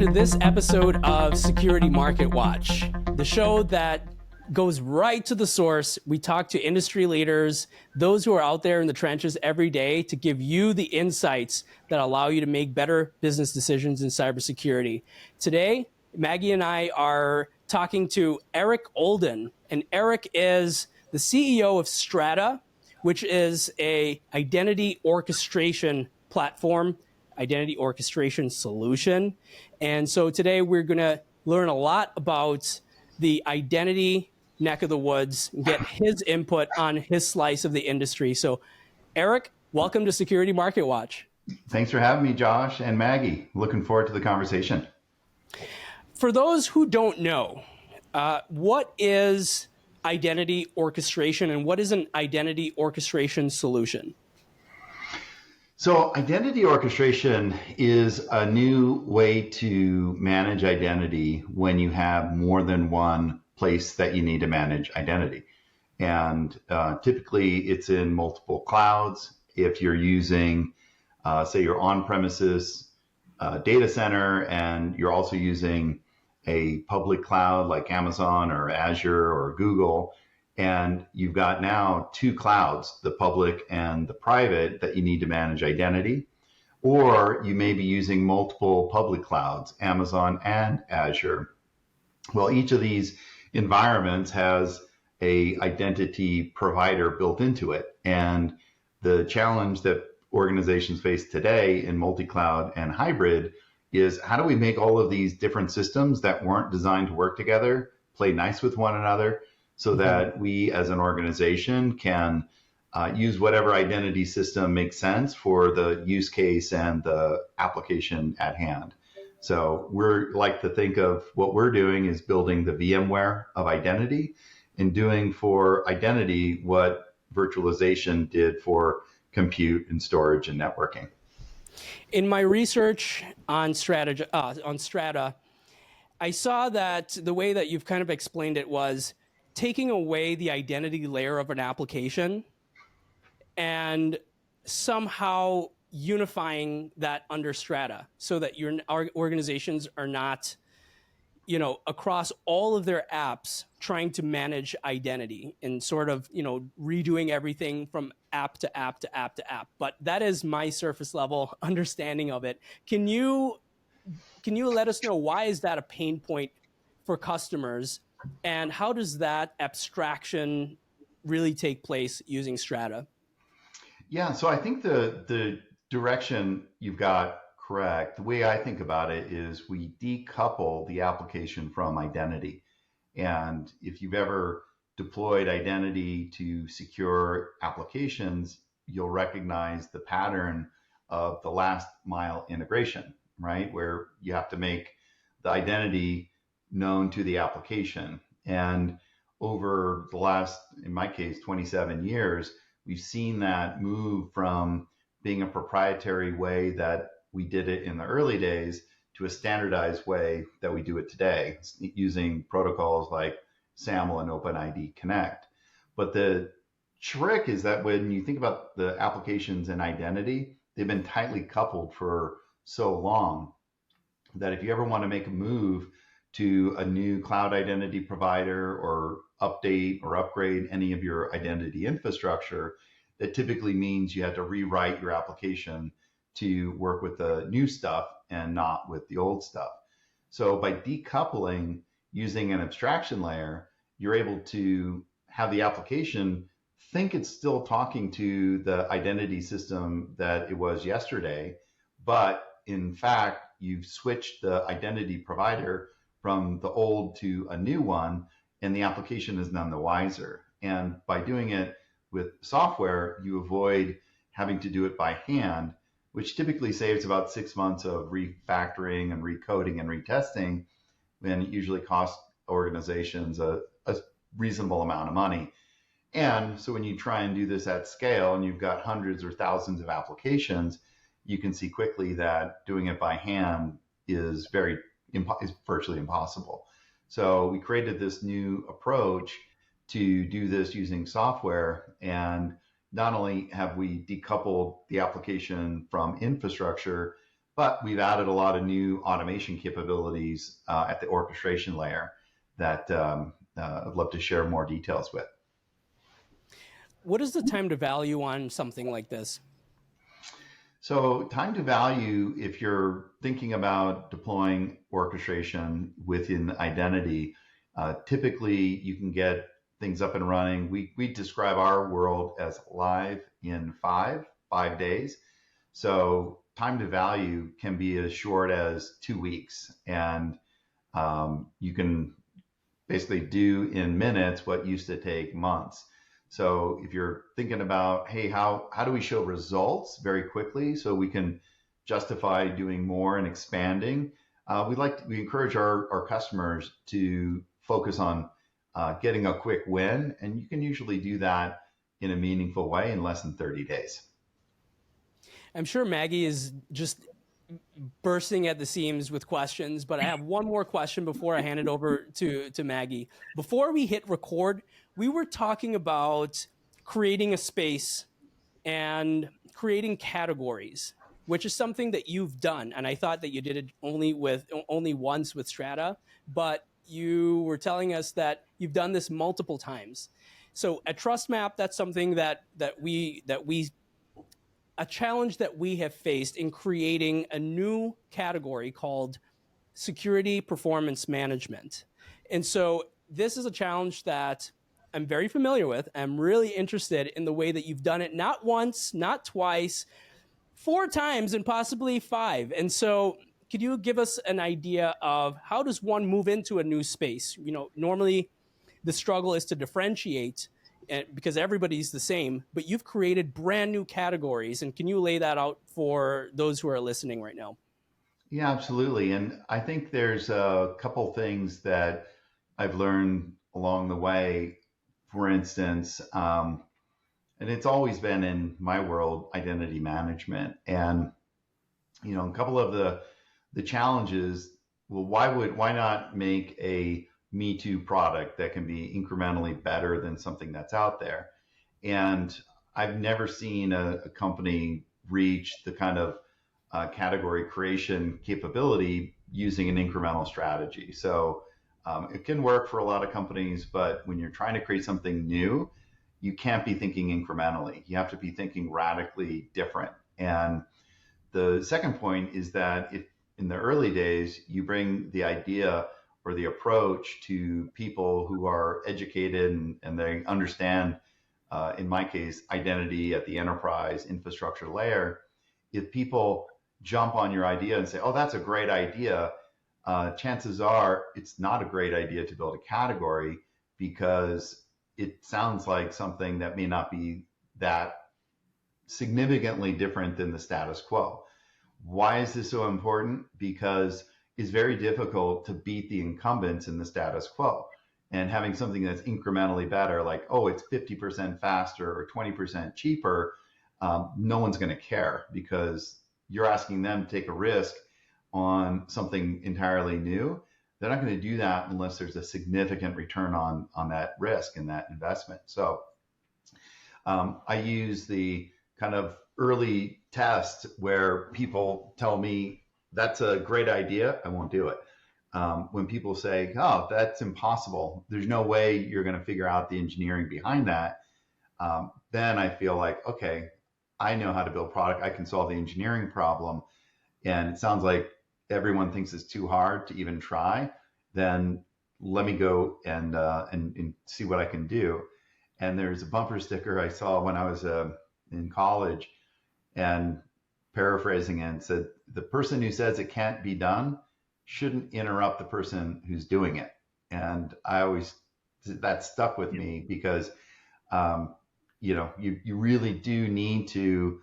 to this episode of Security Market Watch, the show that goes right to the source. We talk to industry leaders, those who are out there in the trenches every day to give you the insights that allow you to make better business decisions in cybersecurity. Today, Maggie and I are talking to Eric Olden, and Eric is the CEO of Strata, which is a identity orchestration platform, identity orchestration solution. And so today we're going to learn a lot about the identity neck of the woods and get his input on his slice of the industry. So Eric, welcome to Security Market Watch. Thanks for having me, Josh and Maggie. Looking forward to the conversation. For those who don't know, what is identity orchestration and what is an identity orchestration solution? So identity orchestration is a new way to manage identity when you have more than one place that you need to manage identity. And typically it's in multiple clouds. If you're using, say, your on-premises data center and you're also using a public cloud like Amazon or Azure or Google, and you've got now two clouds, the public and the private, that you need to manage identity. Or you may be using multiple public clouds, Amazon and Azure. Well, each of these environments has an identity provider built into it. And the challenge that organizations face today in multi-cloud and hybrid is how do we make all of these different systems that weren't designed to work together play nice with one another, so that we as an organization can use whatever identity system makes sense for the use case and the application at hand. So we're like to think of what we're doing is building the VMware of identity and doing for identity what virtualization did for compute and storage and networking. In my research on Strata, I saw that the way that you've kind of explained it was taking away the identity layer of an application and somehow unifying that under Strata so that your organizations are not, across all of their apps trying to manage identity and sort of, redoing everything from app to app to app to app. But that is my surface level understanding of it. Can you let us know why is that a pain point for customers? And how does that abstraction really take place using Strata? Yeah, so I think the direction you've got correct. The way I think about it is we decouple the application from identity. And if you've ever deployed identity to secure applications, you'll recognize the pattern of the last mile integration, right? Where you have to make the identity known to the application. And over the last, in my case, 27 years, we've seen that move from being a proprietary way that we did it in the early days to a standardized way that we do it today, using protocols like SAML and OpenID Connect. But the trick is that when you think about the applications and identity, they've been tightly coupled for so long that if you ever want to make a move to a new cloud identity provider or update or upgrade any of your identity infrastructure, that typically means you have to rewrite your application to work with the new stuff and not with the old stuff. So by decoupling using an abstraction layer, you're able to have the application think it's still talking to the identity system that it was yesterday, but in fact, you've switched the identity provider from the old to a new one, and the application is none the wiser. And by doing it with software, you avoid having to do it by hand, which typically saves about 6 months of refactoring and recoding and retesting, and it usually costs organizations a reasonable amount of money. And so when you try and do this at scale and you've got hundreds or thousands of applications, you can see quickly that doing it by hand is virtually impossible. So we created this new approach to do this using software. And not only have we decoupled the application from infrastructure, but we've added a lot of new automation capabilities at the orchestration layer that I'd love to share more details with. What is the time to value on something like this? So time to value, if you're thinking about deploying orchestration within identity, typically you can get things up and running. We describe our world as live in five days. So time to value can be as short as 2 weeks. And you can basically do in minutes what used to take months. So if you're thinking about, hey, how do we show results very quickly so we can justify doing more and expanding, we encourage our customers to focus on getting a quick win, and you can usually do that in a meaningful way in less than 30 days. I'm sure Maggie is just bursting at the seams with questions, but I have one more question before I hand it over to Maggie. Before we hit record, we were talking about creating a space and creating categories, which is something that you've done. And I thought that you did it only once with Strata, but you were telling us that you've done this multiple times. So at TrustMap, that's something that we a challenge that we have faced in creating a new category called security performance management. And so this is a challenge that I'm very familiar with. I'm really interested in the way that you've done it, not once, not twice, 4 times, and possibly 5. And so could you give us an idea of how does one move into a new space? Normally the struggle is to differentiate because everybody's the same, but you've created brand new categories. And can you lay that out for those who are listening right now? Yeah, absolutely. And I think there's a couple things that I've learned along the way. For instance, and it's always been in my world, identity management. And, a couple of the challenges, well, why not make a Me Too product that can be incrementally better than something that's out there? And I've never seen a company reach the kind of category creation capability using an incremental strategy. So it can work for a lot of companies, but when you're trying to create something new, you can't be thinking incrementally. You have to be thinking radically different. And the second point is that if in the early days you bring the idea or the approach to people who are educated and they understand, in my case, identity at the enterprise infrastructure layer, if people jump on your idea and say, oh, that's a great idea, chances are it's not a great idea to build a category because it sounds like something that may not be that significantly different than the status quo. Why is this so important? Because it's very difficult to beat the incumbents in the status quo. And having something that's incrementally better, like, oh, it's 50% faster or 20% cheaper, no one's going to care because you're asking them to take a risk on something entirely new. They're not going to do that unless there's a significant return on that risk and that investment. So I use the kind of early test where people tell me that's a great idea, I won't do it. When people say, oh, that's impossible, there's no way you're going to figure out the engineering behind that, then I feel like, okay, I know how to build product. I can solve the engineering problem. And it sounds like everyone thinks it's too hard to even try. Then let me go and see what I can do. And there's a bumper sticker I saw when I was in college, and paraphrasing it, said, the person who says it can't be done shouldn't interrupt the person who's doing it. And that stuck with me because, you really do need to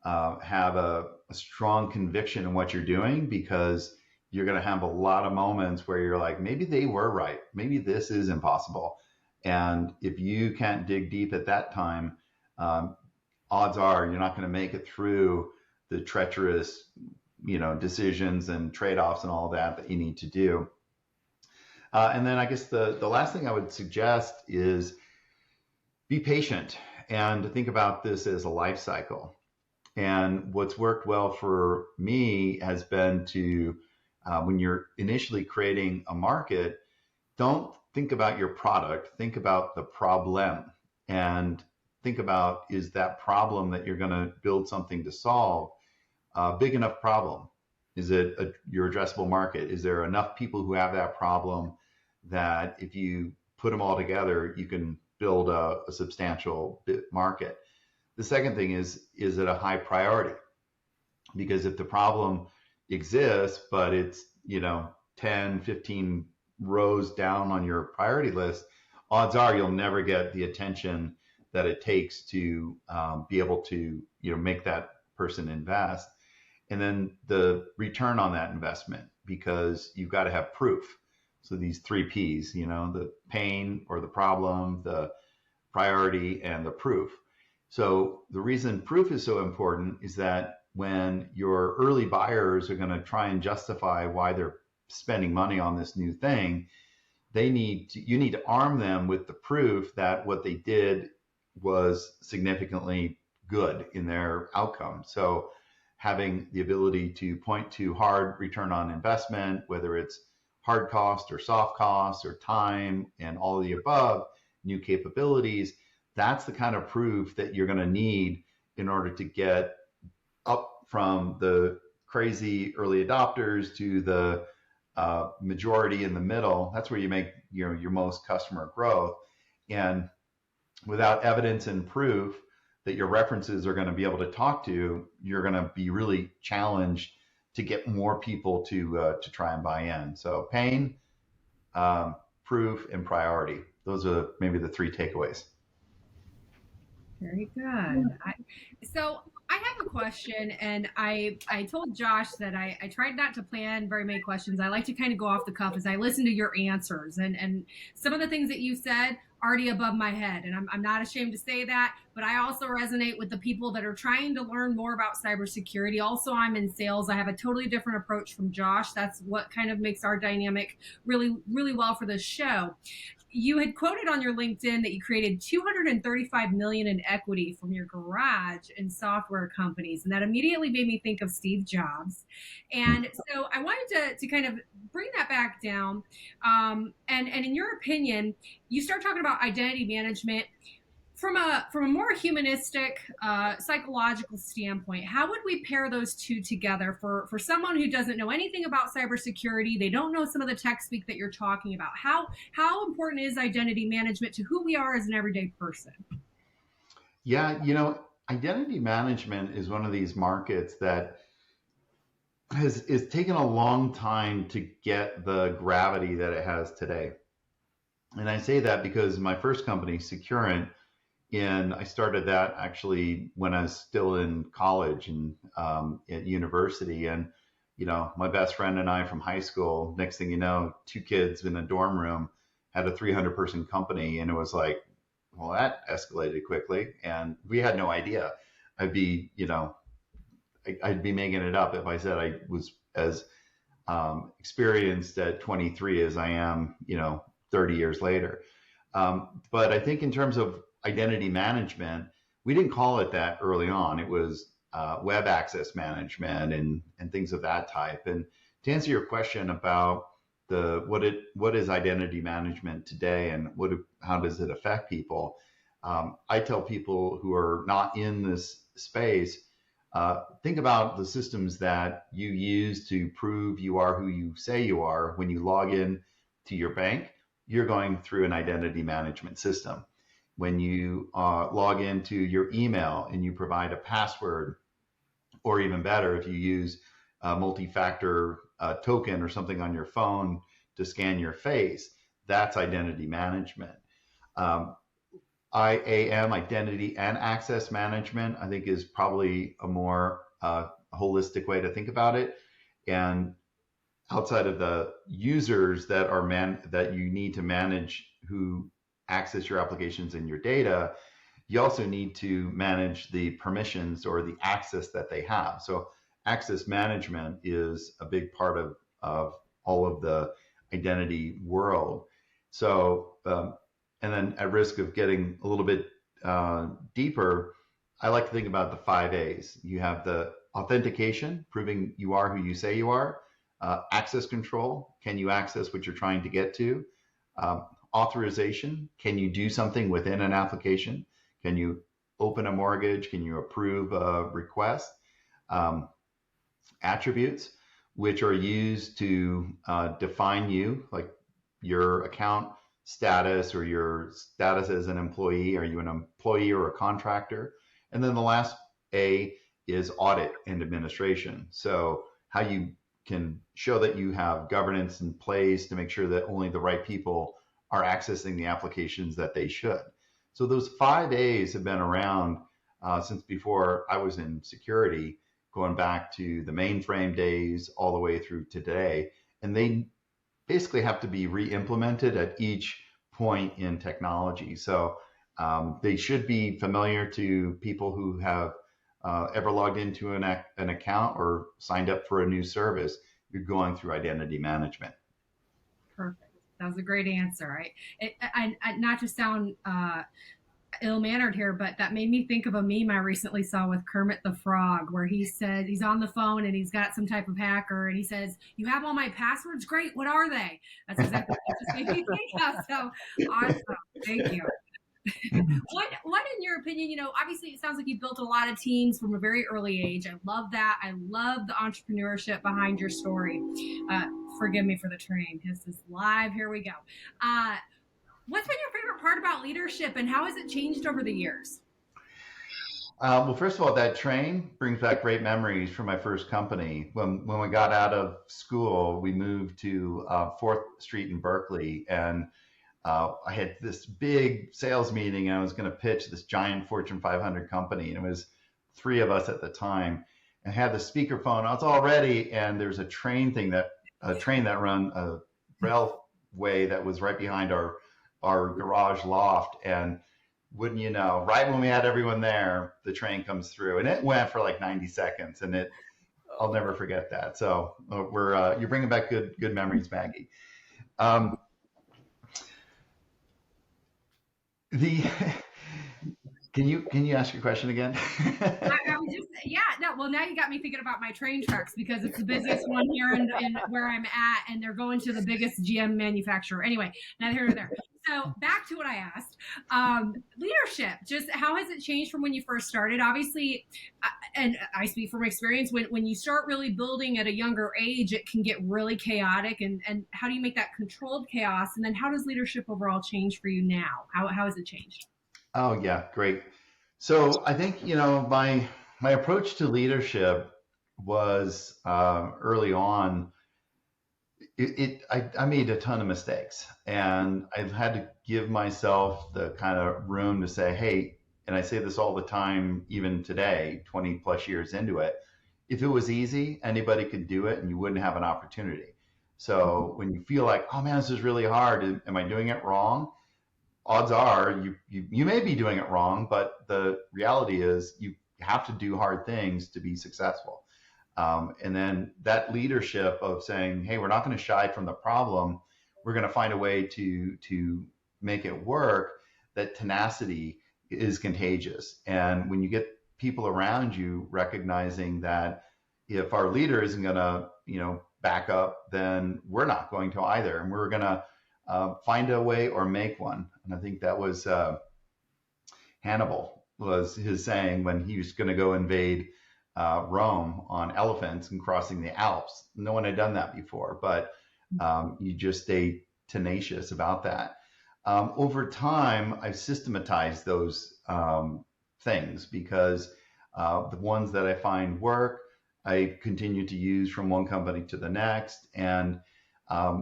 have a strong conviction in what you're doing, because you're going to have a lot of moments where you're like, maybe they were right. Maybe this is impossible. And if you can't dig deep at that time, odds are you're not going to make it through the treacherous, decisions and trade-offs and all that you need to do. And then I guess the last thing I would suggest is be patient and think about this as a life cycle. And what's worked well for me has been to, when you're initially creating a market, don't think about your product, think about the problem, and think about, is that problem that you're going to build something to solve a big enough problem? Is it your addressable market? Is there enough people who have that problem that if you put them all together, you can build a substantial market? The second thing is it a high priority? Because if the problem exists, but it's, 10, 15 rows down on your priority list, odds are you'll never get the attention that it takes to be able to, make that person invest. And then the return on that investment, because you've got to have proof. So these three P's, the pain or the problem, the priority, and the proof. So the reason proof is so important is that when your early buyers are going to try and justify why they're spending money on this new thing, you need to arm them with the proof that what they did was significantly good in their outcome. So having the ability to point to hard return on investment, whether it's hard cost or soft cost or time and all of the above, new capabilities, that's the kind of proof that you're going to need in order to get up from the crazy early adopters to the majority in the middle. That's where you make your most customer growth. And without evidence and proof that your references are going to be able to talk to, you're going to be really challenged to get more people to try and buy in. So pain, proof, and priority. Those are maybe the three takeaways. Very good. So I have a question, and I told Josh that I tried not to plan very many questions. I like to kind of go off the cuff as I listen to your answers, and some of the things that you said already above my head, and I'm not ashamed to say that. But I also resonate with the people that are trying to learn more about cybersecurity. Also, I'm in sales. I have a totally different approach from Josh. That's what kind of makes our dynamic really, really well for this show. You had quoted on your LinkedIn that you created 235 million in equity from your garage in software companies, and that immediately made me think of Steve Jobs. And so I wanted to kind of bring that back down. And in your opinion, you start talking about identity management from a more humanistic, psychological standpoint. How would we pair those two together for someone who doesn't know anything about cybersecurity? They don't know some of the tech speak that you're talking about. How important is identity management to who we are as an everyday person? Yeah, identity management is one of these markets that is taken a long time to get the gravity that it has today. And I say that because my first company, Securant, I started that actually when I was still in college and at university. And, my best friend and I from high school, next thing you know, two kids in a dorm room had a 300-person company. And it was like, well, that escalated quickly. And we had no idea. I'd be, I'd be making it up if I said I was as experienced at 23 as I am, 30 years later. But I think in terms of identity management, we didn't call it that early on. It was web access management and things of that type. And to answer your question about what is identity management today and how does it affect people, I tell people who are not in this space, think about the systems that you use to prove you are who you say you are. When you log in to your bank, you're going through an identity management system. When you log into your email and you provide a password, or even better, if you use a multi-factor token or something on your phone to scan your face, that's identity management. IAM, identity and access management, I think is probably a more holistic way to think about it. And outside of the users that that you need to manage who access your applications and your data, you also need to manage the permissions or the access that they have. So access management is a big part of all of the identity world. So, and then at risk of getting a little bit deeper, I like to think about the 5 A's. You have the authentication, proving you are who you say you are. Access control, can you access what you're trying to get to? Authorization, can you do something within an application? Can you open a mortgage? Can you approve a request? Attributes, which are used to define you, like your account status or your status as an employee. Are you an employee or a contractor? And then the last A is audit and administration. So how you can show that you have governance in place to make sure that only the right people are accessing the applications that they should. So those 5 A's have been around since before I was in security, going back to the mainframe days all the way through today. And they basically have to be re-implemented at each point in technology. So they should be familiar to people who have ever logged into an account or signed up for a new service. You're going through identity management. Perfect. That was a great answer. I not to sound ill-mannered here, but that made me think of a meme I recently saw with Kermit the Frog, where he said he's on the phone and he's got some type of hacker, and he says, "You have all my passwords? Great. What are they?" That's exactly what it just made me think of. So awesome. Thank you. What in your opinion, obviously it sounds like you built a lot of teams from a very early age. I love that. I love the entrepreneurship behind your story. Forgive me for the train. This is live. Here we go. What's been your favorite part about leadership, and how has it changed over the years? Well, first of all, that train brings back great memories from my first company. When we got out of school, we moved to 4th Street in Berkeley, and I had this big sales meeting, and I was going to pitch this giant Fortune 500 company, and it was 3 of us at the time. And I had the speakerphone. I was all ready, and there's a train that run a railway that was right behind our garage loft, and wouldn't you know, right when we had everyone there, the train comes through, and it went for like 90 seconds, and I'll never forget that. So you're bringing back good memories, Maggie. Can you ask your question again? I was just, well, now you got me thinking about my train tracks, because it's the busiest one here in where I'm at, and they're going to the biggest GM manufacturer. Anyway, neither here nor there. So back to what I asked. Leadership, just how has it changed from when you first started? Obviously, and I speak from experience, when you start really building at a younger age, it can get really chaotic. And how do you make that controlled chaos? And then how does leadership overall change for you now? How has it changed? Oh yeah, great. So I think, my approach to leadership was early on. I made a ton of mistakes, and I've had to give myself the kind of room to say, hey, and I say this all the time, even today, 20 plus years into it, if it was easy, anybody could do it and you wouldn't have an opportunity. So when you feel like, oh man, this is really hard, am I doing it wrong? Odds are you may be doing it wrong, but the reality is you have to do hard things to be successful. And then that leadership of saying, hey, we're not going to shy from the problem. We're going to find a way to make it work. That tenacity is contagious. And when you get people around you recognizing that if our leader isn't going to, back up, then we're not going to either. And we're going to find a way or make one. And I think that was Hannibal was his saying when he was going to go invade Rome on elephants and crossing the Alps. No one had done that before, but you just stay tenacious about that. Over time, I've systematized those things because the ones that I find work, I continue to use from one company to the next. And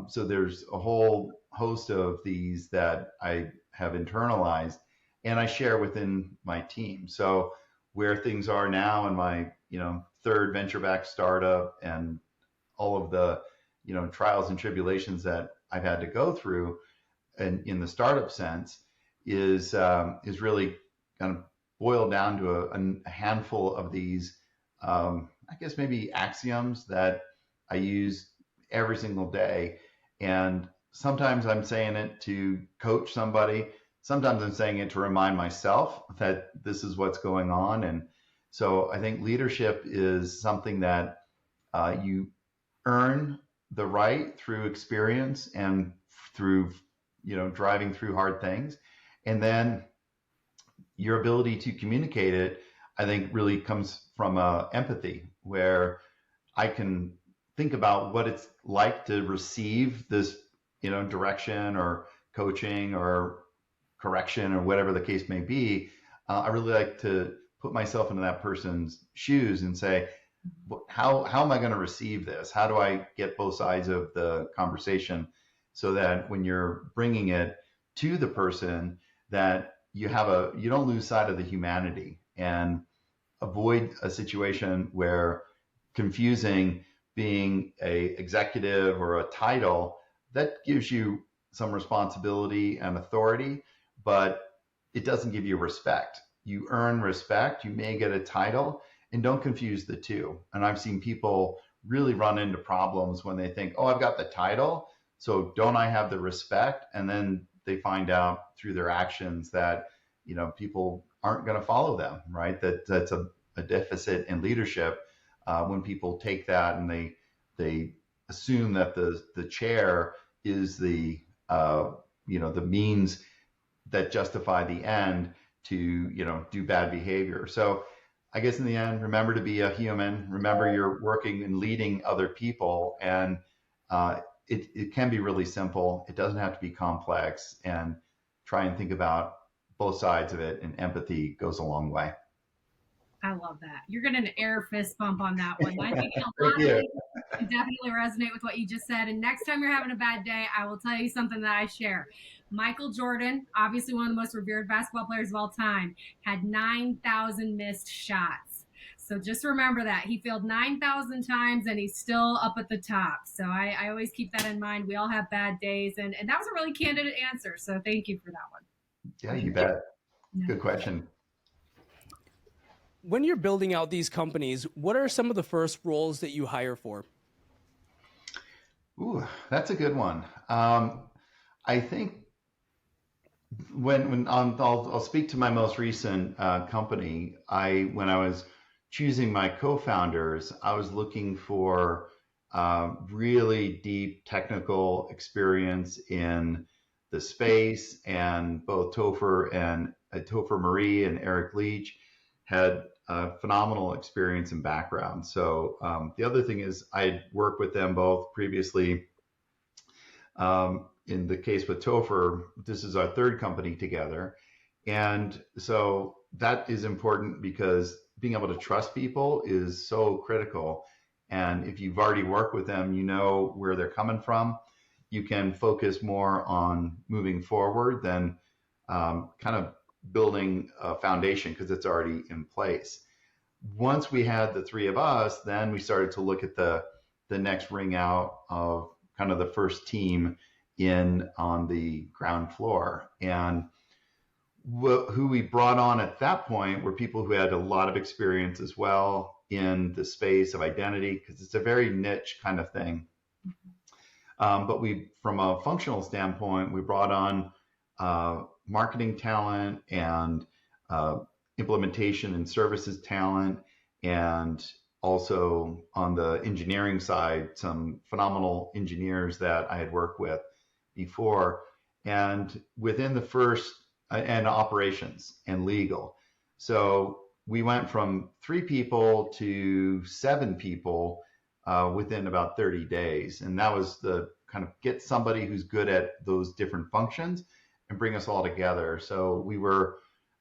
so there's a whole host of these that I have internalized and I share within my team. So where things are now in my, 3rd venture-backed startup and all of the, trials and tribulations that I've had to go through and in the startup sense is really kind of boiled down to a handful of these, I guess maybe axioms that I use every single day. And sometimes I'm saying it to coach somebody. sometimes I'm saying it to remind myself that this is what's going on. And so I think leadership is something that you earn the right through experience and through, driving through hard things. And then your ability to communicate it, I think, really comes from empathy, where I can think about what it's like to receive this, direction or coaching or correction or whatever the case may be. I really like to put myself into that person's shoes and say, how am I going to receive this? How do I get both sides of the conversation so that when you're bringing it to the person, that you don't lose sight of the humanity and avoid a situation where confusing being a executive or a title that gives you some responsibility and authority, but it doesn't give you respect. You earn respect, you may get a title, and don't confuse the two. And I've seen people really run into problems when they think, oh, I've got the title, so don't I have the respect? And then they find out through their actions that, people aren't going to follow them, right? That's a deficit in leadership when people take that and they assume that the chair is the the means that justify the end to do bad behavior. So I guess in the end, remember to be a human. Remember you're working and leading other people, and it can be really simple. It doesn't have to be complex, and try and think about both sides of it, and empathy goes a long way. I love that. You're getting an air fist bump on that one. I think a lot Thank of you. people can definitely resonate with what you just said. And next time you're having a bad day, I will tell you something that I share. Michael Jordan, obviously one of the most revered basketball players of all time, had 9,000 missed shots. So just remember that. He failed 9,000 times and he's still up at the top. So I always keep that in mind. We all have bad days. And that was a really candid answer. So thank you for that one. Yeah, you bet. Good question. When you're building out these companies, what are some of the first roles that you hire for? Ooh, that's a good one. I think when I'll speak to my most recent company. When I was choosing my co-founders, I was looking for really deep technical experience in the space, and both Topher Marie and Eric Leach had phenomenal experience and background. So the other thing is I worked with them both previously. In the case with Topher, this is our third company together. And so that is important because being able to trust people is so critical. And if you've already worked with them, you know where they're coming from. You can focus more on moving forward than kind of building a foundation because it's already in place. Once we had the three of us, then we started to look at the next ring out of kind of the first team in on the ground floor. And who we brought on at that point were people who had a lot of experience as well in the space of identity, because it's a very niche kind of thing. But from a functional standpoint, we brought on marketing talent and implementation and services talent, and also on the engineering side, some phenomenal engineers that I had worked with before. And within the first, and operations and legal. So we went from 3 people to 7 people within about 30 days. And that was the kind of get somebody who's good at those different functions and bring us all together. So we were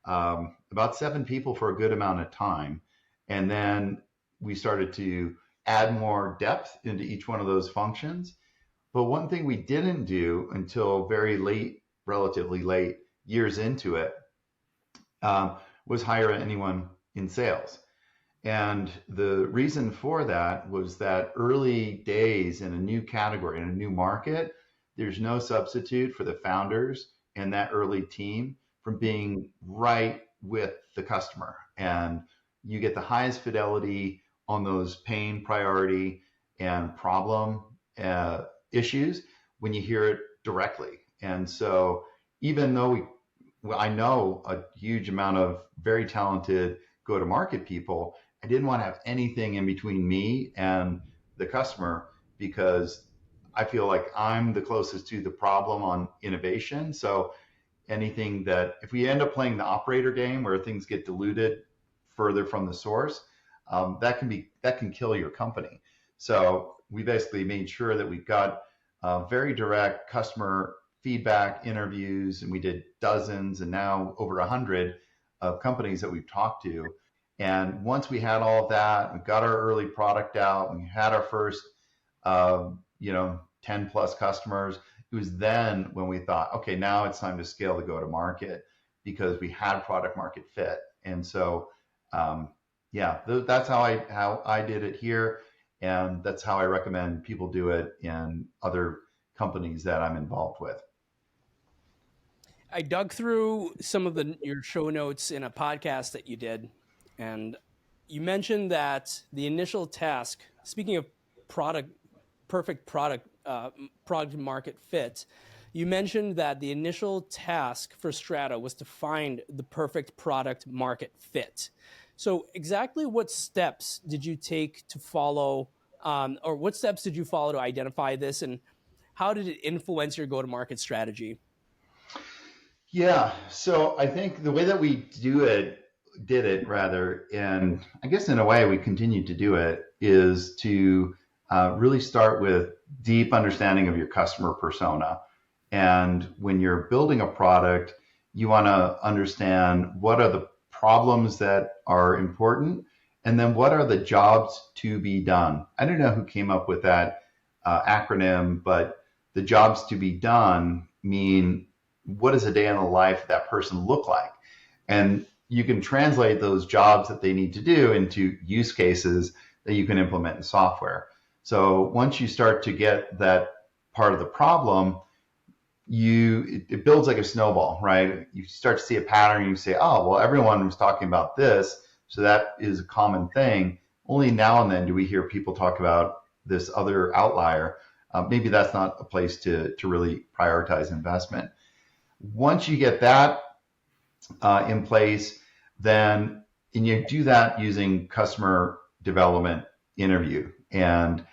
about 7 people for a good amount of time. And then we started to add more depth into each one of those functions. But one thing we didn't do until very late, relatively late years into it, was hire anyone in sales. And the reason for that was that early days in a new category, in a new market, there's no substitute for the founders and that early team from being right with the customer. And you get the highest fidelity on those pain, priority, and problem issues when you hear it directly. And so even though we well, I know a huge amount of very talented go-to-market people. I didn't want to have anything in between me and the customer because I feel like I'm the closest to the problem on innovation. So anything that if we end up playing the operator game where things get diluted further from the source, that can kill your company. So we basically made sure that we've got very direct customer feedback interviews, and we did dozens and now over 100 of companies that we've talked to. And once we had all of that, we got our early product out, we had our first, 10 plus customers. It was then when we thought, okay, now it's time to scale the go-to-market because we had product market fit. And so, that's how I did it here, and that's how I recommend people do it in other companies that I'm involved with. I dug through some of your show notes in a podcast that you did, and you mentioned that the initial task, speaking of perfect product market fit, you mentioned that the initial task for Strata was to find the perfect product market fit. So exactly what steps did you take to follow, or what steps did you follow to identify this, and how did it influence your go-to-market strategy? Yeah, so I think the way that we did it rather, and I guess in a way we continue to do it, is to really start with deep understanding of your customer persona. And when you're building a product, you want to understand what are the problems that are important, and then what are the jobs to be done. I don't know who came up with that acronym, but the jobs to be done mean what does a day in the life of that person look like? And you can translate those jobs that they need to do into use cases that you can implement in software. So once you start to get that part of the problem, it builds like a snowball, right? You start to see a pattern, you say, oh, well, everyone was talking about this, so that is a common thing. Only now and then do we hear people talk about this other outlier. Maybe that's not a place to really prioritize investment. Once you get that in place, and you do that using customer development interview. And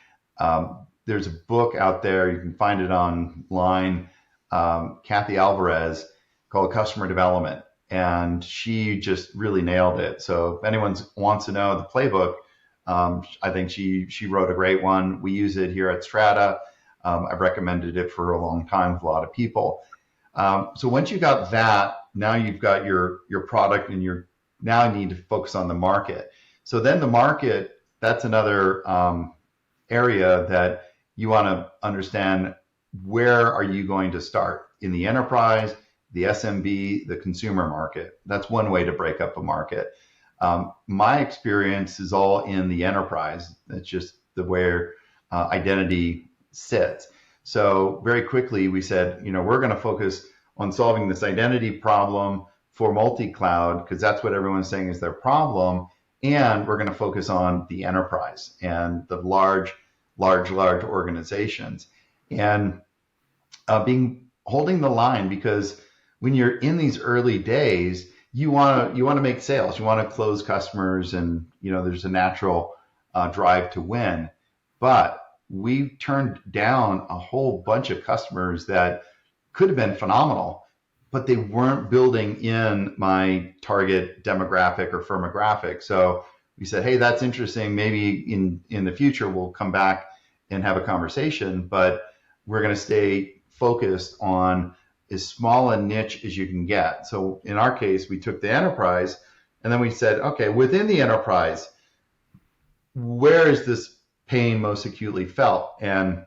there's a book out there, you can find it online, Kathy Alvarez, called Customer Development. And she just really nailed it. So if anyone wants to know the playbook, I think she wrote a great one. We use it here at Strata. I've recommended it for a long time with a lot of people. So once you got that, now you've got your product, and now need to focus on the market. So then the market, that's another area that you want to understand. Where are you going to start? In the enterprise, the SMB, the consumer market? That's one way to break up a market. My experience is all in the enterprise. That's just the where identity sits. So very quickly we said, we're going to focus on solving this identity problem for multi-cloud, because that's what everyone's saying is their problem. And we're going to focus on the enterprise and the large organizations. And holding the line, because when you're in these early days, you want to make sales, you want to close customers, and there's a natural drive to win. But we turned down a whole bunch of customers that could have been phenomenal, but they weren't building in my target demographic or firmographic. So we said, hey, that's interesting. Maybe in the future we'll come back and have a conversation, but we're going to stay focused on as small a niche as you can get. So in our case, we took the enterprise, and then we said, okay, within the enterprise, where is this pain most acutely felt? And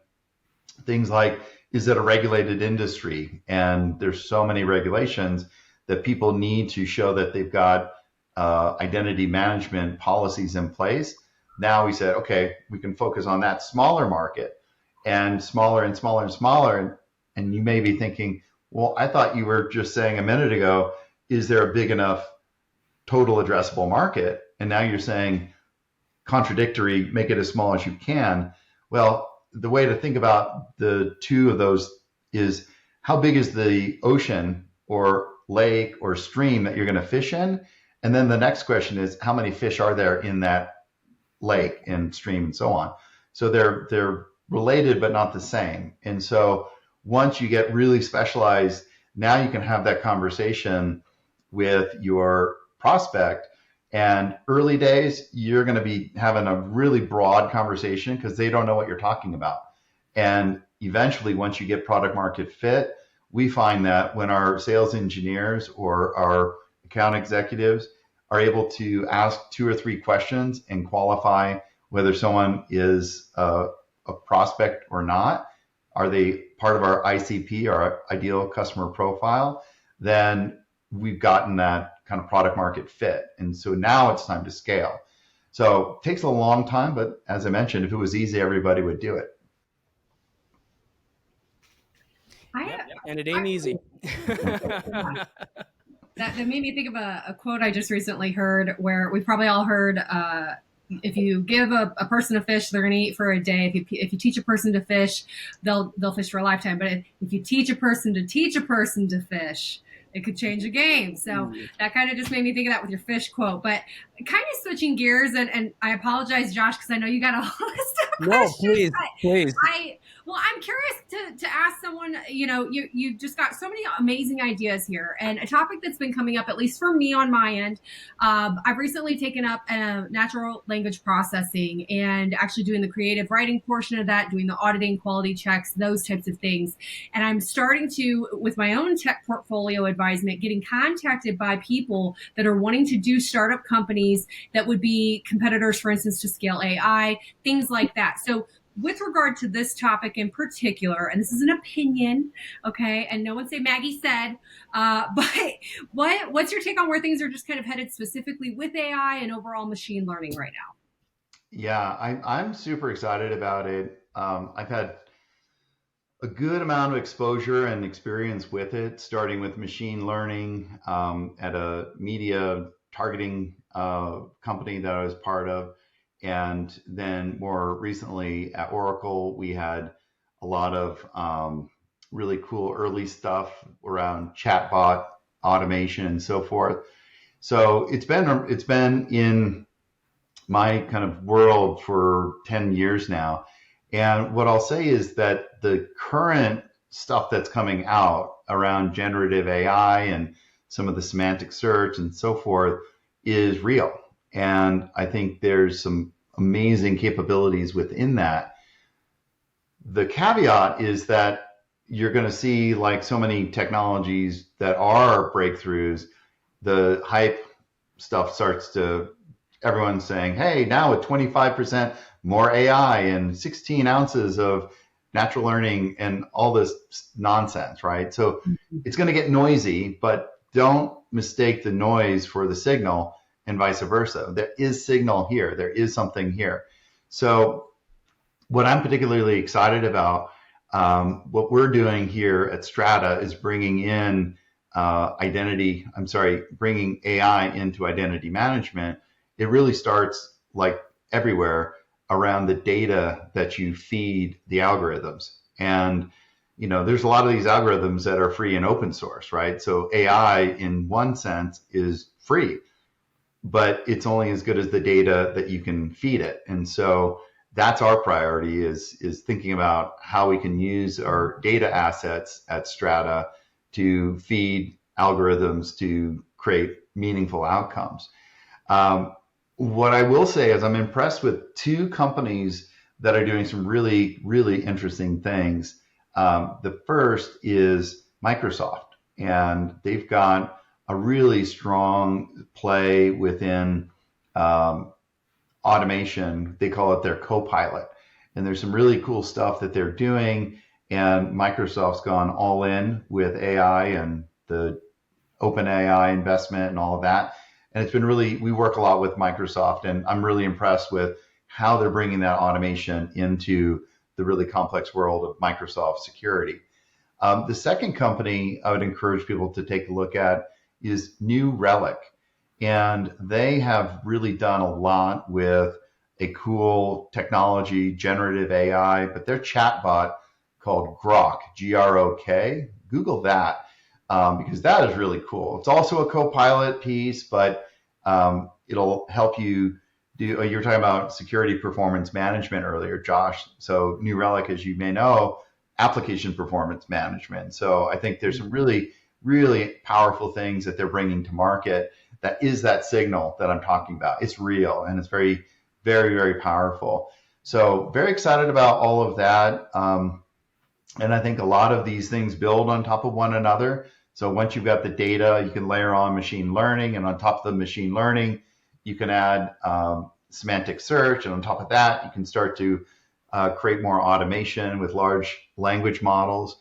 things like, is it a regulated industry? And there's so many regulations that people need to show that they've got identity management policies in place. Now we said, okay, we can focus on that smaller market, and smaller and smaller and smaller. And you may be thinking, well, I thought you were just saying a minute ago, is there a big enough total addressable market? And now you're saying contradictory, make it as small as you can. Well, the way to think about the two of those is, how big is the ocean or lake or stream that you're going to fish in. And then the next question is, how many fish are there in that lake and stream and so on? So they're related, but not the same. And so once you get really specialized, now you can have that conversation with your prospect. And early days, you're going to be having a really broad conversation because they don't know what you're talking about. And eventually, once you get product market fit, we find that when our sales engineers or our account executives are able to ask 2 or 3 questions and qualify whether someone is a prospect or not, are they part of our ICP, our ideal customer profile, then we've gotten that kind of product market fit. And so now it's time to scale. So it takes a long time, but as I mentioned, if it was easy, everybody would do it. And it ain't easy. That made me think of a quote I just recently heard, where we probably all heard, if you give a person a fish, they're going to eat for a day. If you teach a person to fish, they'll fish for a lifetime. But if you teach a person to fish, it could change a game. So that kind of just made me think of that with your fish quote. But kind of switching gears, and I apologize, Josh, because I know you got a list of questions. No, please. I'm curious to ask someone, you just got so many amazing ideas here, and a topic that's been coming up, at least for me on my end. I've recently taken up natural language processing and actually doing the creative writing portion of that, doing the auditing, quality checks, those types of things. And I'm starting to, with my own tech portfolio advisement, getting contacted by people that are wanting to do startup companies that would be competitors, for instance, to Scale AI, things like that. So with regard to this topic in particular, and this is an opinion, okay, and no one say Maggie said, but what's your take on where things are just kind of headed specifically with AI and overall machine learning right now? Yeah, I'm super excited about it. I've had a good amount of exposure and experience with it, starting with machine learning at a media targeting company that I was part of. And then more recently at Oracle, we had a lot of really cool early stuff around chatbot automation and so forth. So it's been in my kind of world for 10 years now. And what I'll say is that the current stuff that's coming out around generative AI and some of the semantic search and so forth is real. And I think there's some amazing capabilities within that. The caveat is that you're going to see, like so many technologies that are breakthroughs, the hype stuff everyone's saying, hey, now with 25% more AI and 16 ounces of natural learning and all this nonsense, right? So it's going to get noisy, but don't mistake the noise for the signal, and vice versa. There is signal here. There is something here. So what I'm particularly excited about, what we're doing here at Strata is bringing bringing AI into identity management. It really starts, like everywhere, around the data that you feed the algorithms. And there's a lot of these algorithms that are free and open source, right? So AI in one sense is free, but it's only as good as the data that you can feed it. And so that's our priority is thinking about how we can use our data assets at Strata to feed algorithms to create meaningful outcomes. What I will say is I'm impressed with 2 companies that are doing some really, really interesting things. The first is Microsoft, and they've got a really strong play within automation. They call it their Copilot. And there's some really cool stuff that they're doing. And Microsoft's gone all in with AI and the OpenAI investment and all of that. And it's been we work a lot with Microsoft, and I'm really impressed with how they're bringing that automation into the really complex world of Microsoft security. The second company I would encourage people to take a look at is New Relic. And they have really done a lot with a cool technology, generative AI, but their chatbot called Grok, Grok, Google that. because that is really cool. It's also a co-pilot piece, but it'll help you do. You were talking about security performance management earlier, Josh. So New Relic, as you may know, application performance management. So I think there's some really, really powerful things that they're bringing to market. That is that signal that I'm talking about. It's real and it's very, very, very powerful. So very excited about all of that. And I think a lot of these things build on top of one another. So once you've got the data, you can layer on machine learning, and on top of the machine learning, you can add semantic search, and on top of that, you can start to create more automation with large language models.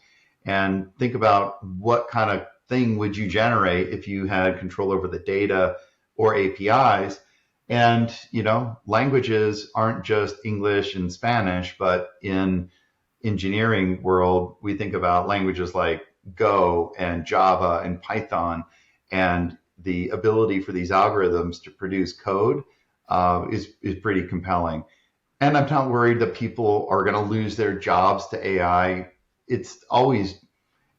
And think about what kind of thing would you generate if you had control over the data or APIs. And languages aren't just English and Spanish, but in engineering world, we think about languages like Go and Java and Python, and the ability for these algorithms to produce code is pretty compelling. And I'm not worried that people are going to lose their jobs to AI. It's always,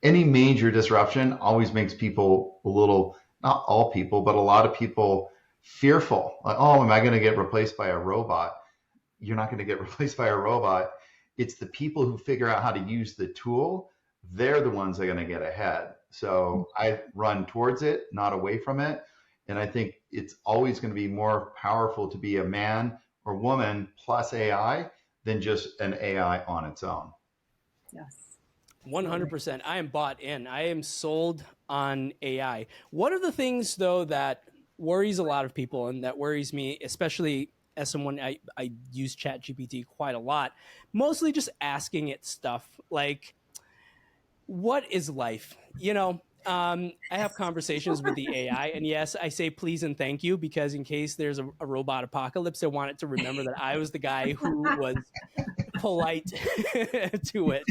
any major disruption always makes people a little, not all people, but a lot of people fearful. Like, oh, am I going to get replaced by a robot? You're not going to get replaced by a robot. It's the people who figure out how to use the tool. They're the ones that are going to get ahead. So I run towards it, not away from it. And I think it's always going to be more powerful to be a man or woman plus AI than just an AI on its own. Yes. 100%. I am bought in. I am sold on AI. One of the things, though, that worries a lot of people, and that worries me, especially as someone, I use ChatGPT quite a lot, mostly just asking it stuff like, what is life? I have conversations with the AI, and yes, I say please and thank you, because in case there's a robot apocalypse, I want it to remember that I was the guy who was polite to it.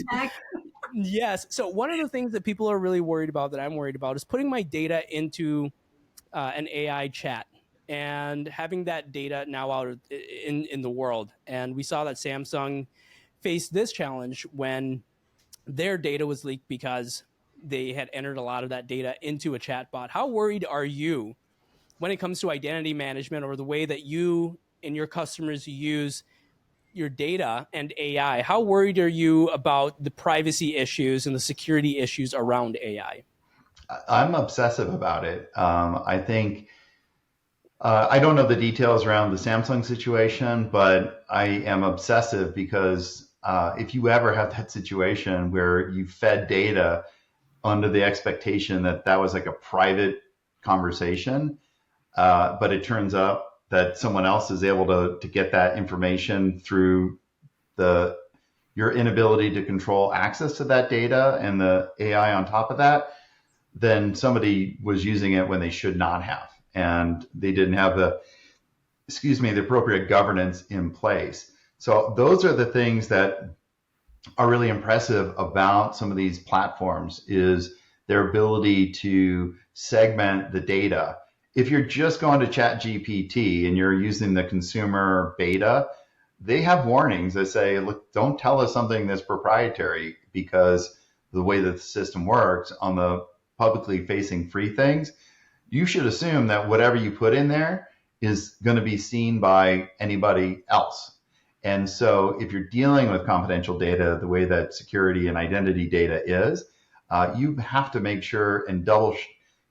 Yes. So one of the things that people are really worried about, that I'm worried about, is putting my data into an AI chat and having that data now out in the world. And we saw that Samsung faced this challenge when their data was leaked because they had entered a lot of that data into a chatbot. How worried are you when it comes to identity management, or the way that you and your customers use your data and AI? How worried are you about the privacy issues and the security issues around AI? I'm obsessive about it. I think I don't know the details around the Samsung situation, but I am obsessive because if you ever have that situation where you fed data under the expectation that that was like a private conversation, but it turns out that someone else is able to get that information through your inability to control access to that data and the AI on top of that, then somebody was using it when they should not have, and they didn't have the appropriate governance in place. So those are the things that are really impressive about some of these platforms, is their ability to segment the data. If you're just going to ChatGPT and you're using the consumer beta, they have warnings that say, look, don't tell us something that's proprietary, because the way that the system works on the publicly facing free things, you should assume that whatever you put in there is going to be seen by anybody else. And so if you're dealing with confidential data the way that security and identity data is, you have to make sure and double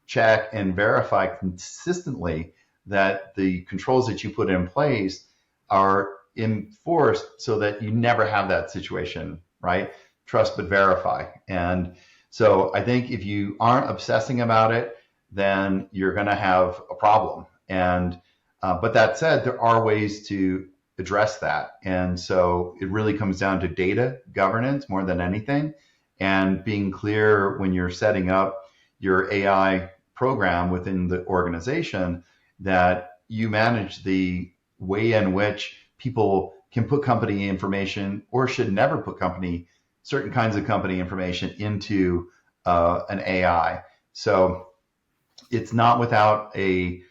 check and verify consistently that the controls that you put in place are enforced so that you never have that situation, right? Trust but verify. And so I think if you aren't obsessing about it, then you're going to have a problem. And but that said, there are ways to address that. And so it really comes down to data governance more than anything, and being clear when you're setting up your AI program within the organization that you manage the way in which people can put company information, or should never put certain kinds of company information into an AI. So it's not without a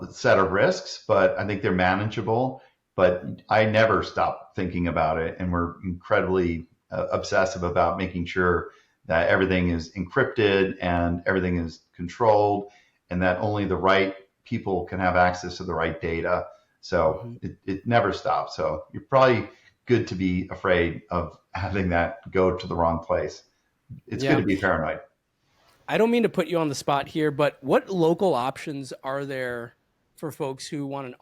set of risks, but I think they're manageable. But I never stop thinking about it, and we're incredibly obsessive about making sure that everything is encrypted and everything is controlled, and that only the right people can have access to the right data. So it never stops. So you're probably good to be afraid of having that go to the wrong place. It's good to be paranoid. I don't mean to put you on the spot here, but what local options are there for folks who want an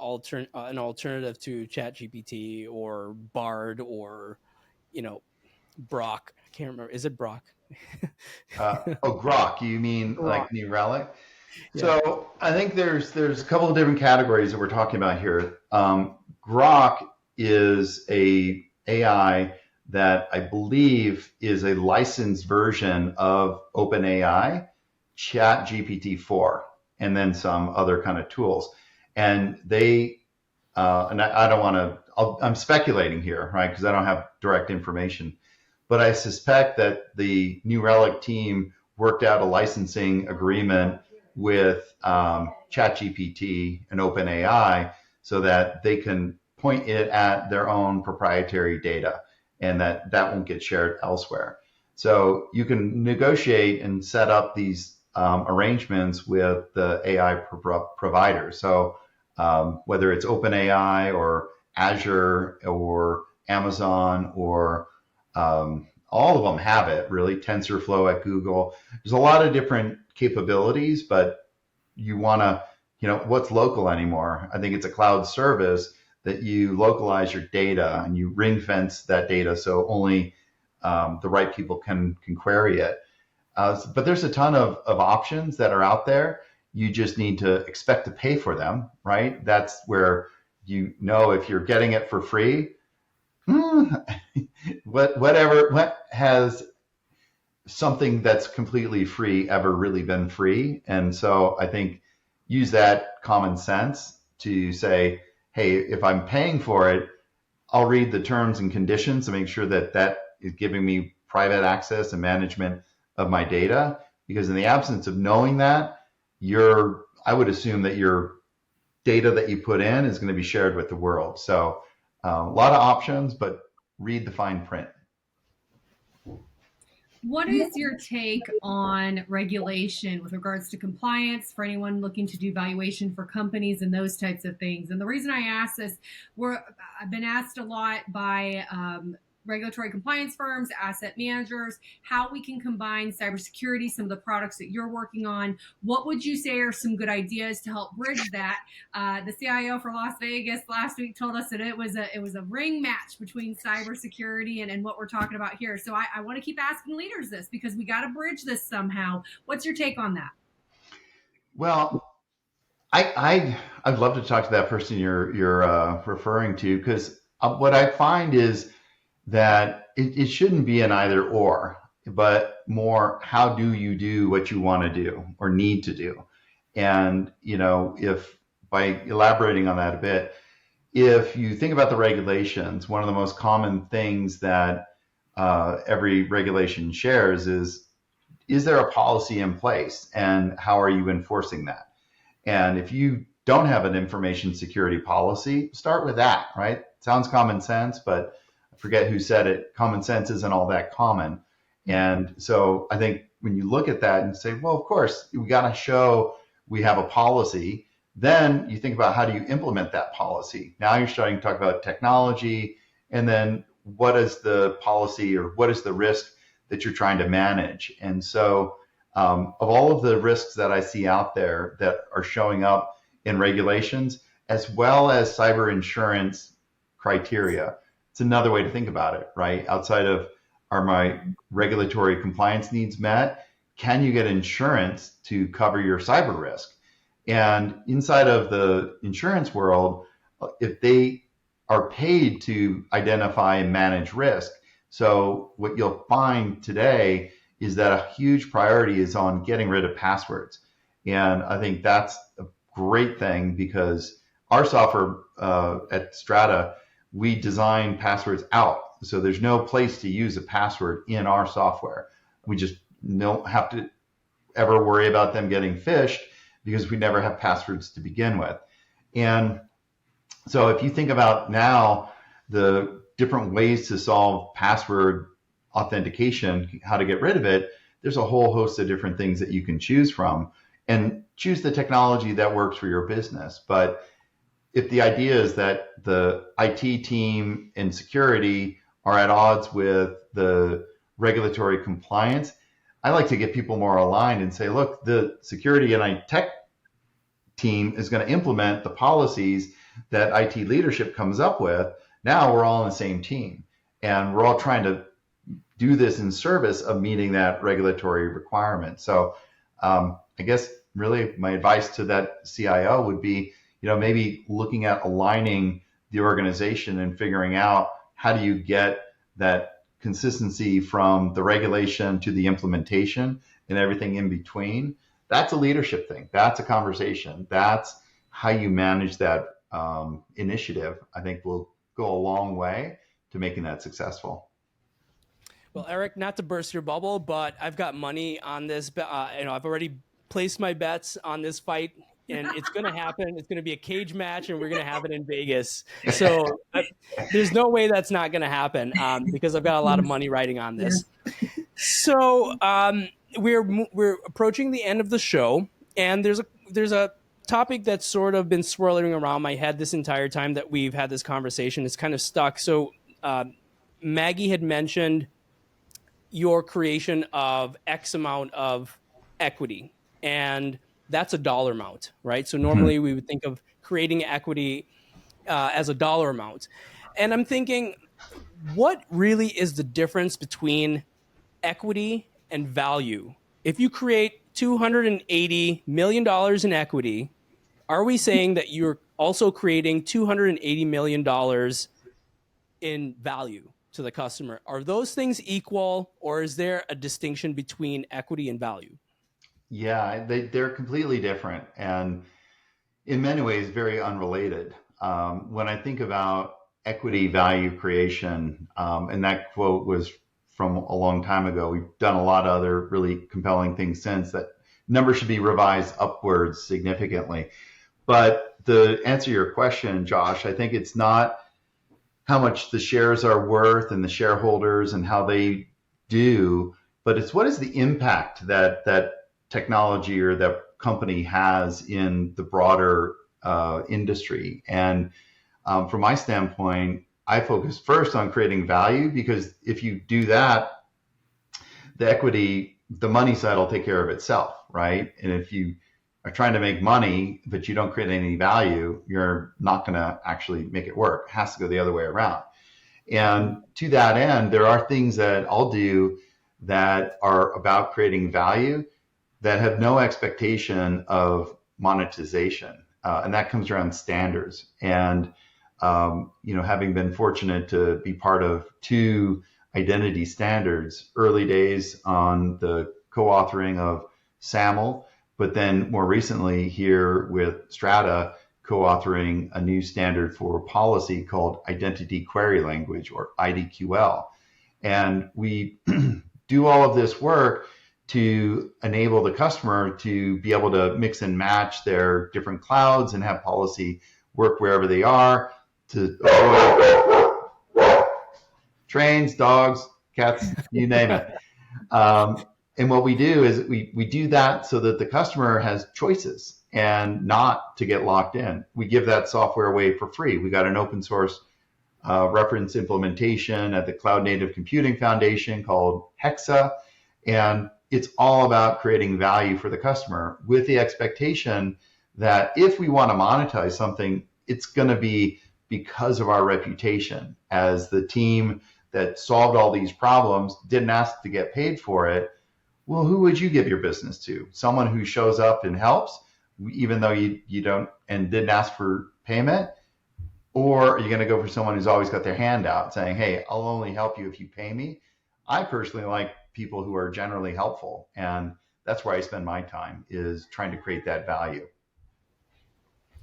alternative to ChatGPT or Bard or, Brock? I can't remember. Is it Brock? Grok, you mean Grok. like New Relic? Yeah. So I think there's a couple of different categories that we're talking about here. Grok is a AI that I believe is a licensed version of OpenAI, ChatGPT-4, and then some other kind of tools. And they, and I don't want to, I'm speculating here, right? Because I don't have direct information. But I suspect that the New Relic team worked out a licensing agreement with ChatGPT and OpenAI so that they can point it at their own proprietary data and that won't get shared elsewhere. So you can negotiate and set up these arrangements with the AI providers. So whether it's OpenAI or Azure or Amazon or all of them have it, really. TensorFlow at Google. There's a lot of different capabilities, but you want to, what's local anymore? I think it's a cloud service that you localize your data and you ring fence that data so only the right people can query it. But there's a ton of options that are out there. You just need to expect to pay for them, right? That's where if you're getting it for free, what has something that's completely free ever really been free? And so I think use that common sense to say, hey, if I'm paying for it, I'll read the terms and conditions to make sure that is giving me private access and management of my data. Because in the absence of knowing that, I would assume that your data that you put in is going to be shared with the world. So a lot of options, but read the fine print. What is your take on regulation with regards to compliance for anyone looking to do valuation for companies and those types of things? And the reason I ask this, I've been asked a lot by regulatory compliance firms, asset managers, how we can combine cybersecurity, some of the products that you're working on. What would you say are some good ideas to help bridge that? The CIO for Las Vegas last week told us that it was a ring match between cybersecurity and what we're talking about here. So I want to keep asking leaders this because we got to bridge this somehow. What's your take on that? Well, I'd love to talk to that person you're referring to, because what I find is that it shouldn't be an either or, but more how do you do what you want to do or need to do. And, if by elaborating on that a bit, if you think about the regulations, one of the most common things that every regulation shares is there a policy in place and how are you enforcing that? And if you don't have an information security policy, start with that, right? Sounds common sense, but I forget who said it. Common sense isn't all that common. And so I think when you look at that and say, well, of course, we got to show we have a policy. Then you think about how do you implement that policy? Now you're starting to talk about technology, and then what is the policy or what is the risk that you're trying to manage? And so of all of the risks that I see out there that are showing up in regulations, as well as cyber insurance criteria, it's another way to think about it, right? Outside of, are my regulatory compliance needs met? Can you get insurance to cover your cyber risk? And inside of the insurance world, if they are paid to identify and manage risk, so what you'll find today is that a huge priority is on getting rid of passwords. And I think that's a great thing because our software at Strata, we design passwords out. So there's no place to use a password in our software. We just don't have to ever worry about them getting phished because we never have passwords to begin with. And so if you think about now the different ways to solve password authentication, how to get rid of it, there's a whole host of different things that you can choose from, and choose the technology that works for your business. But if the idea is that the IT team and security are at odds with the regulatory compliance, I like to get people more aligned and say, look, the security and tech team is going to implement the policies that IT leadership comes up with. Now we're all on the same team, and we're all trying to do this in service of meeting that regulatory requirement. So I guess really my advice to that CIO would be, maybe looking at aligning the organization and figuring out how do you get that consistency from the regulation to the implementation and everything in between. That's a leadership thing. That's a conversation. That's how you manage that initiative. I think will go a long way to making that successful. Well, Eric, not to burst your bubble, but I've got money on this. I've already placed my bets on this fight, and it's going to happen. It's going to be a cage match, and we're going to have it in Vegas. So there's no way that's not going to happen because I've got a lot of money riding on this. So we're approaching the end of the show, and there's a topic that's sort of been swirling around my head this entire time that we've had this conversation. It's kind of stuck. So Maggie had mentioned your creation of X amount of equity, and that's a dollar amount, right? So normally we would think of creating equity as a dollar amount. And I'm thinking, what really is the difference between equity and value? If you create $280 million in equity, are we saying that you're also creating $280 million in value to the customer? Are those things equal, or is there a distinction between equity and value? Yeah, they're completely different, and in many ways very unrelated. When I think about equity value creation, and that quote was from a long time ago, we've done a lot of other really compelling things since. That number should be revised upwards significantly. But to answer your question, Josh, I think it's not how much the shares are worth and the shareholders and how they do, but it's what is the impact that technology or that company has in the broader industry. And from my standpoint, I focus first on creating value, because if you do that, the equity, the money side will take care of itself, right? And if you are trying to make money, but you don't create any value, you're not going to actually make it work. It has to go the other way around. And to that end, there are things that I'll do that are about creating value that have no expectation of monetization. And that comes around standards. And, having been fortunate to be part of 2 identity standards, early days on the co-authoring of SAML, but then more recently here with Strata, co-authoring a new standard for policy called Identity Query Language, or IDQL. And we do all of this work to enable the customer to be able to mix and match their different clouds and have policy work wherever they are, to avoid trains, dogs, cats, you name it. And what we do is we do that so that the customer has choices and not to get locked in. We give that software away for free. We got an open source reference implementation at the Cloud Native Computing Foundation called Hexa. And it's all about creating value for the customer with the expectation that if we want to monetize something, it's going to be because of our reputation as the team that solved all these problems, didn't ask to get paid for it. Well, who would you give your business to? Someone who shows up and helps, even though you don't and didn't ask for payment? Or are you going to go for someone who's always got their hand out saying, hey, I'll only help you if you pay me? I personally like people who are generally helpful. And that's where I spend my time, is trying to create that value.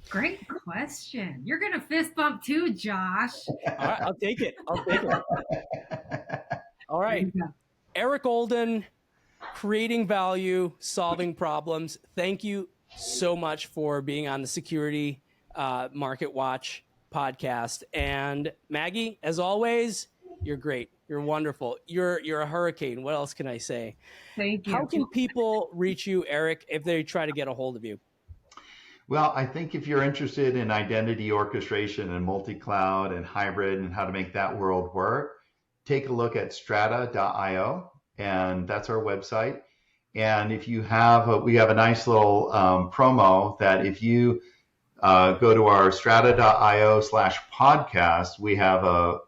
Great question. You're going to fist bump too, Josh. All right, I'll take it. All right. Eric Olden, creating value, solving problems. Thank you so much for being on the Security Market Watch podcast. And Maggie, as always, You're great. You're wonderful. You're a hurricane. What else can I say? Thank How you. can people reach you, Eric, if they try to get a hold of you? Well, I think if you're interested in identity orchestration and multi-cloud and hybrid and how to make that world work, take a look at strata.io, and that's our website. And if you have, we have a nice little promo that if you go to our strata.io/podcast, we have a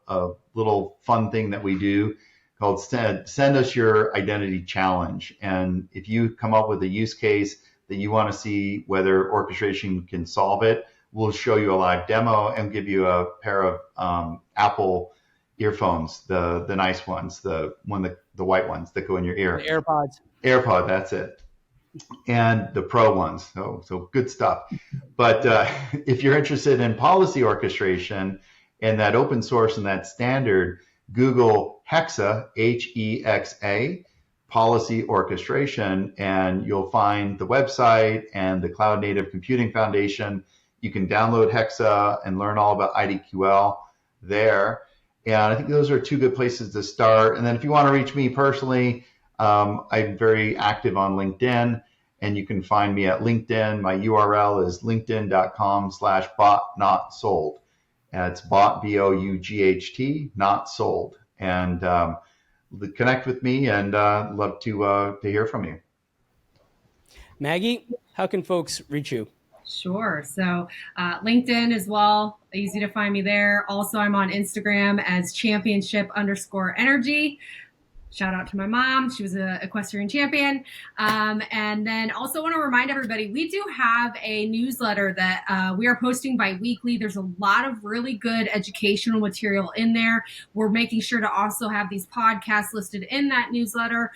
little fun thing that we do called send us your identity challenge. And if you come up with a use case that you want to see whether orchestration can solve it, we'll show you a live demo and give you a pair of Apple earphones, the nice ones, the white ones that go in your ear. The AirPods. AirPod, that's it. And the Pro ones. So good stuff. But if you're interested in policy orchestration and that open source and that standard, Google Hexa, Hexa, policy orchestration, and you'll find the website and the Cloud Native Computing Foundation. You can download Hexa and learn all about IDQL there. And I think those are two good places to start. And then if you want to reach me personally, I'm very active on LinkedIn, and you can find me at LinkedIn. My URL is linkedin.com/bot-not-sold. It's bot, BOUGHT, not sold. And connect with me, and love to hear from you. Maggie, how can folks reach you? Sure. So LinkedIn as well. Easy to find me there. Also, I'm on Instagram as championship_energy. Shout out to my mom. She was an equestrian champion. And then also want to remind everybody, we do have a newsletter that we are posting bi-weekly. There's a lot of really good educational material in there. We're making sure to also have these podcasts listed in that newsletter.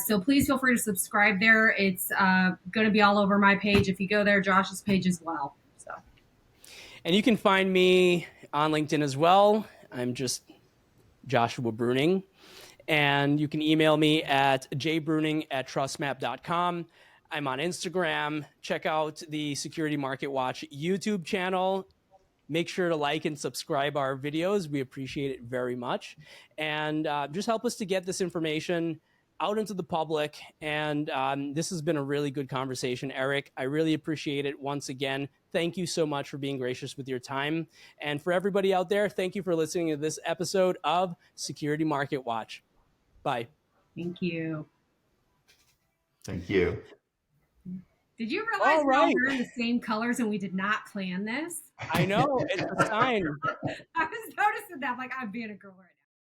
So please feel free to subscribe there. It's going to be all over my page. If you go there, Josh's page as well. So. And you can find me on LinkedIn as well. I'm just Joshua Bruning. And you can email me at jbruning@trustmap.com. I'm on Instagram. Check out the Security Market Watch YouTube channel. Make sure to like and subscribe our videos. We appreciate it very much. And just help us to get this information out into the public. And this has been a really good conversation, Eric. I really appreciate it. Once again, thank you so much for being gracious with your time. And for everybody out there, thank you for listening to this episode of Security Market Watch. Bye. Thank you. Thank you. Did you realize we're all wearing the same colors and we did not plan this? I know. It's a sign. I was noticing that. Like, I'm being a girl right now.